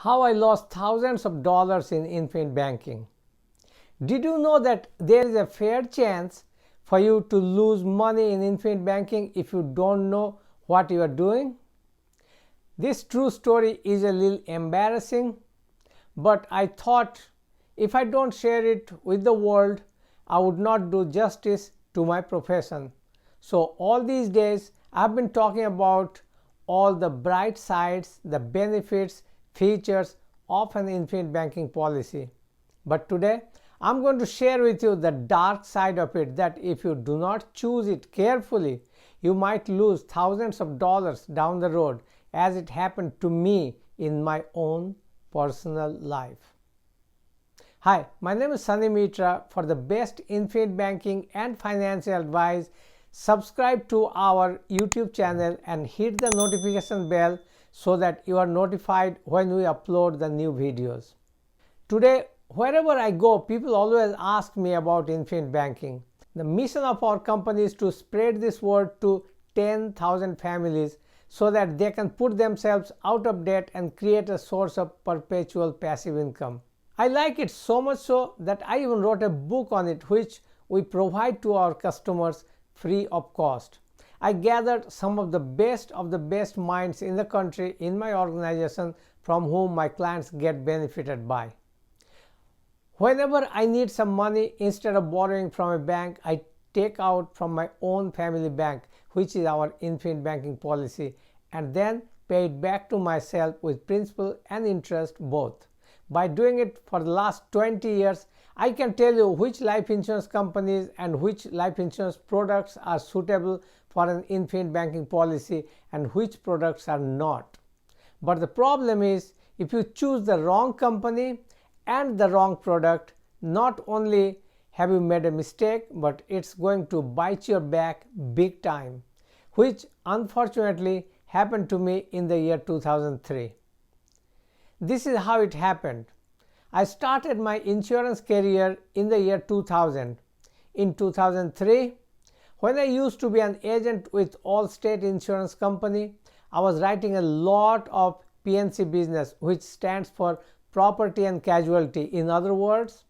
How I lost thousands of dollars in infinite banking. Did you know that there is a fair chance for you to lose money in infinite banking if you don't know what you are doing? This true story is a little embarrassing, but I thought if I don't share it with the world, I would not do justice to my profession. So all these days I've been talking about all the bright sides, the benefits, features of an infinite banking policy. But today I'm going to share with you the dark side of it, that if you do not choose it carefully, you might lose thousands of dollars down the road, as it happened to me in my own personal life. Hi, my name is Sunny Mitra. For the best infinite banking and financial advice, subscribe to our YouTube channel and hit the notification bell so that you are notified when we upload the new videos. Today, wherever I go, people always ask me about infinite banking. The mission of our company is to spread this word to 10,000 families so that they can put themselves out of debt and create a source of perpetual passive income. I like it so much so that I even wrote a book on it, which we provide to our customers free of cost. I gathered some of the best minds in the country in my organization, from whom my clients get benefited by. Whenever I need some money, instead of borrowing from a bank, I take out from my own family bank, which is our infinite banking policy, and then pay it back to myself with principal and interest both. By doing it for the last 20 years, I can tell you which life insurance companies and which life insurance products are suitable for an infinite banking policy and which products are not. But the problem is, if you choose the wrong company and the wrong product, not only have you made a mistake, but it's going to bite your back big time, which unfortunately happened to me in the year 2003. This is how it happened. I started my insurance career in the year 2000. In 2003, when I used to be an agent with Allstate Insurance Company, I was writing a lot of PNC business, which stands for property and casualty. In other words,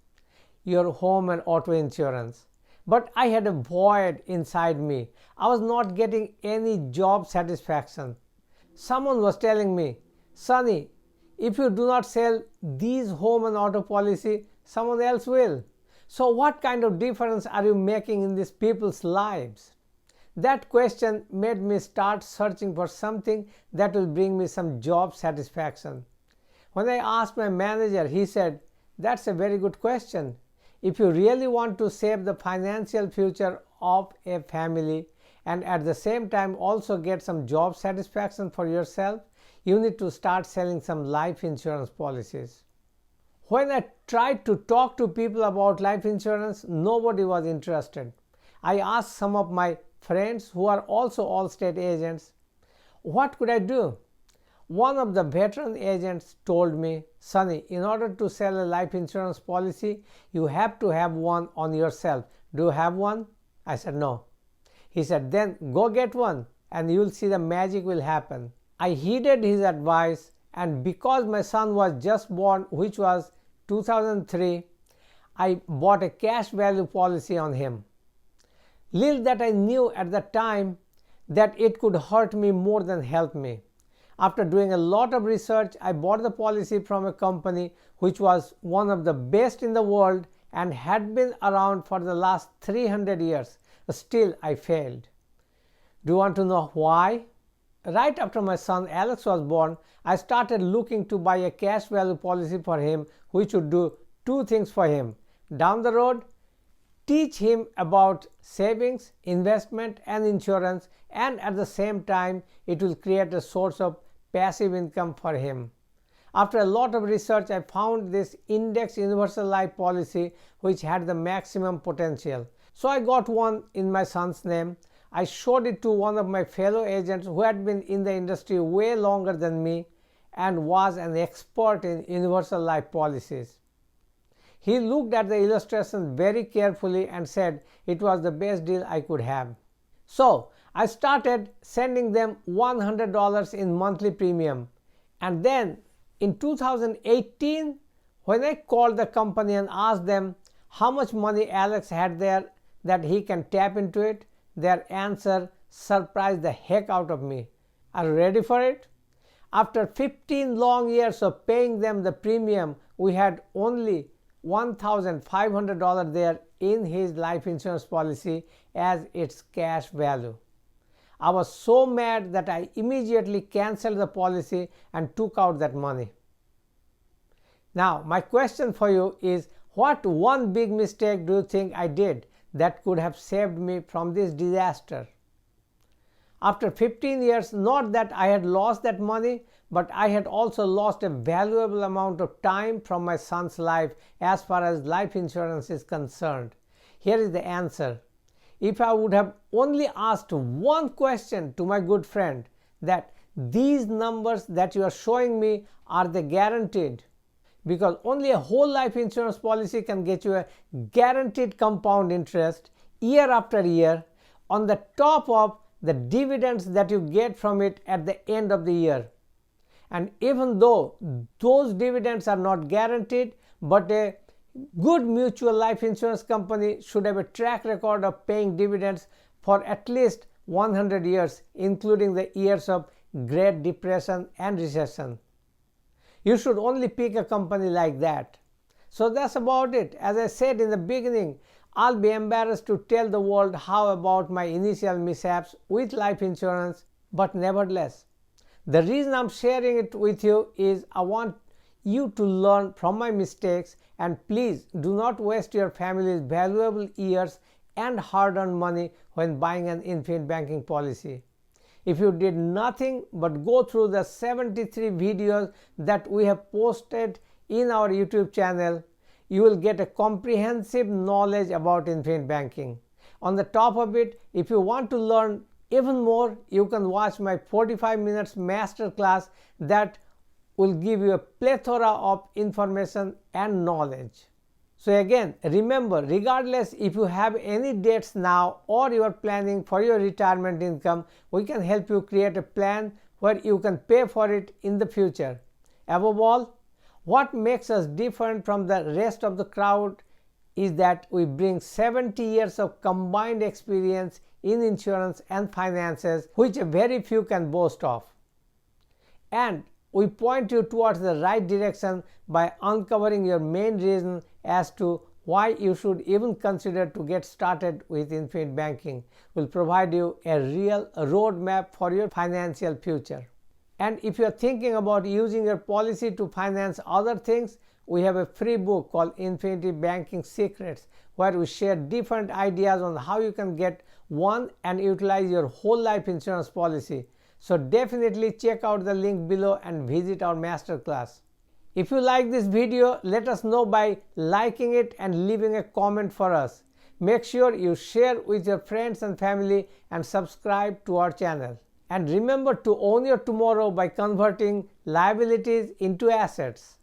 your home and auto insurance. But I had a void inside me. I was not getting any job satisfaction. Someone was telling me, "Sunny, if you do not sell these home and auto policy, someone else will. So what kind of difference are you making in these people's lives?" That question made me start searching for something that will bring me some job satisfaction. When I asked my manager, he said, "That's a very good question. If you really want to save the financial future of a family and at the same time also get some job satisfaction for yourself, you need to start selling some life insurance policies." When I tried to talk to people about life insurance, nobody was interested. I asked some of my friends who are also Allstate agents, what could I do? One of the veteran agents told me, "Sunny, in order to sell a life insurance policy, you have to have one on yourself. Do you have one?" I said, "No." He said, "Then go get one and you'll see the magic will happen." I heeded his advice, and because my son was just born, which was 2003, I bought a cash value policy on him. Little that I knew at the time that it could hurt me more than help me. After doing a lot of research, I bought the policy from a company which was one of the best in the world and had been around for the last 300 years. Still, I failed. Do you want to know why? Right after my son Alex was born, I started looking to buy a cash value policy for him, which would do two things for him. Down the road, teach him about savings, investment, and insurance, and at the same time, it will create a source of passive income for him. After a lot of research, I found this Index Universal Life policy which had the maximum potential. So I got one in my son's name. I showed it to one of my fellow agents who had been in the industry way longer than me and was an expert in universal life policies. He looked at the illustration very carefully and said it was the best deal I could have. So I started sending them $100 in monthly premium, and then In 2018, when I called the company and asked them how much money Alex had there that he can tap into it, their answer surprised the heck out of me. Are you ready for it? After 15 long years of paying them the premium, we had only $1,500 there in his life insurance policy as its cash value. I was so mad that I immediately canceled the policy and took out that money. Now, my question for you is, what one big mistake do you think I did that could have saved me from this disaster? After 15 years, not that I had lost that money, but I had also lost a valuable amount of time from my son's life as far as life insurance is concerned. Here is the answer. If I would have only asked one question to my good friend, that these numbers that you are showing me, are they guaranteed? Because only a whole life insurance policy can get you a guaranteed compound interest year after year on the top of the dividends that you get from it at the end of the year. And even though those dividends are not guaranteed, but a good mutual life insurance company should have a track record of paying dividends for at least 100 years, including the years of Great Depression and recession. You should only pick a company like that. So that's about it. As I said in the beginning, I'll be embarrassed to tell the world how about my initial mishaps with life insurance, but nevertheless, the reason I'm sharing it with you is I want you to learn from my mistakes, and please do not waste your family's valuable years and hard-earned money when buying an infinite banking policy. If you did nothing but go through the 73 videos that we have posted in our YouTube channel, you will get a comprehensive knowledge about infinite banking. On the top of it, if you want to learn even more, you can watch my 45 minutes masterclass that will give you a plethora of information and knowledge. So again, remember, regardless if you have any debts now or you are planning for your retirement income, we can help you create a plan where you can pay for it in the future. Above all, what makes us different from the rest of the crowd is that we bring 70 years of combined experience in insurance and finances, which very few can boast of. And we point you towards the right direction by uncovering your main reason as to why you should even consider to get started with infinite banking. We'll provide you a real roadmap for your financial future. And if you're thinking about using your policy to finance other things, we have a free book called Infinite Banking Secrets, where we share different ideas on how you can get one and utilize your whole life insurance policy. So definitely check out the link below and visit our masterclass. If you like this video, let us know by liking it and leaving a comment for us. Make sure you share with your friends and family and subscribe to our channel. And remember to own your tomorrow by converting liabilities into assets.